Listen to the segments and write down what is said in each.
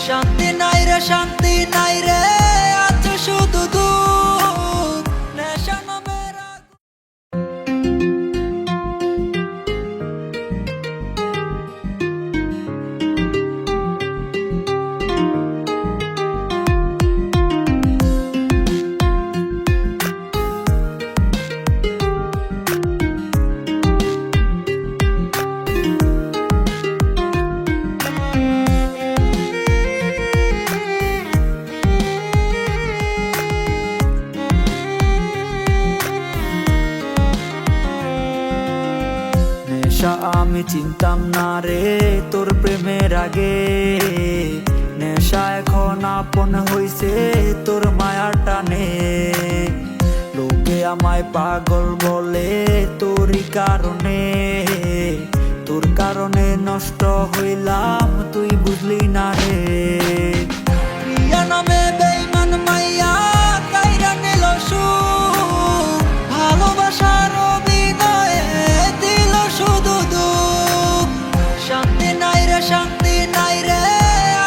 শান্তি নাই রে, শান্তি নাই রে, আছে শুধু দুঃখ। নেশা নামের নেশা আমি চিনতাম না রে তোর প্রেমের আগে। নেশা এখন আপন হইছে তোর মায়ার টানে। লোকে আমায় পাগল বলে তোরই কারণে। তোর কারণে নষ্ট হইলাম তুই বুঝলি না রে। প্রিয়া নামে বেঈমান মাইয়া কাইরা নিল সুখ। ভালোবাসার অভিনয়ে দিল শুধু দুঃখ। শান্তি নাই রে, শান্তি নাই রে,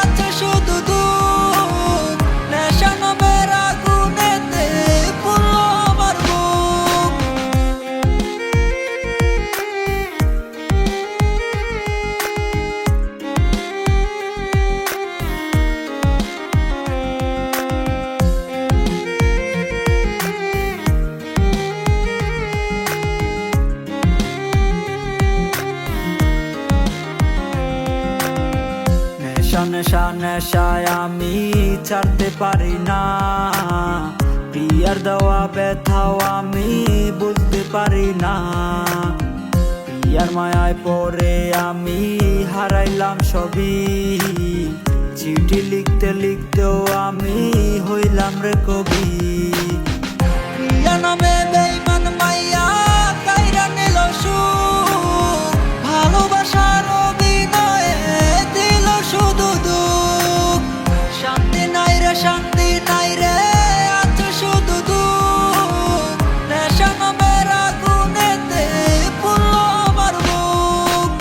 আছে শুধু দুঃখ। নেশা নামের আগুনেতে পুরো আমার বুক। নেশা নেশা নেশায় আমি ছাড়তে পারি না। প্রিয়ার দেওয়া ব্যথাও আমি বুঝতে পারি না। প্রিয়ার মায়ায় পড়ে আমি হারাইলাম সবই। চিঠি লিখতে লিখতেও আমি হইলাম রে কবি। প্রিয়া নামে বেঈমান মাইয়া কাইরা নিল সুখ। ভালোবাসার অভিনয়ে দিল শুধু দুঃখ। শান্তি নাই রে, শান্তি নাই রে, আছে শুধু দুঃখ। নেশা নামের আগুনেতে পুরো আমার বুক।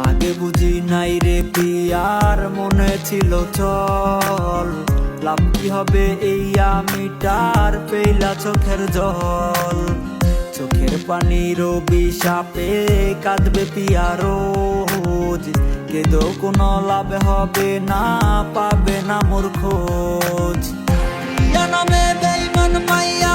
আগে বুঝি নাই রে প্রিয়ার মনে ছিল চল। লাভ কি হবে এই আমিটার পেইলা চোখের জল। চোখের পানির অভিশাপে কাঁদবে পিয়া রোজ। কেঁদো কোনো লাভ হবে না, পাবে না মোর খোঁজ। প্রিয়া নামে বেঈমান মাইয়া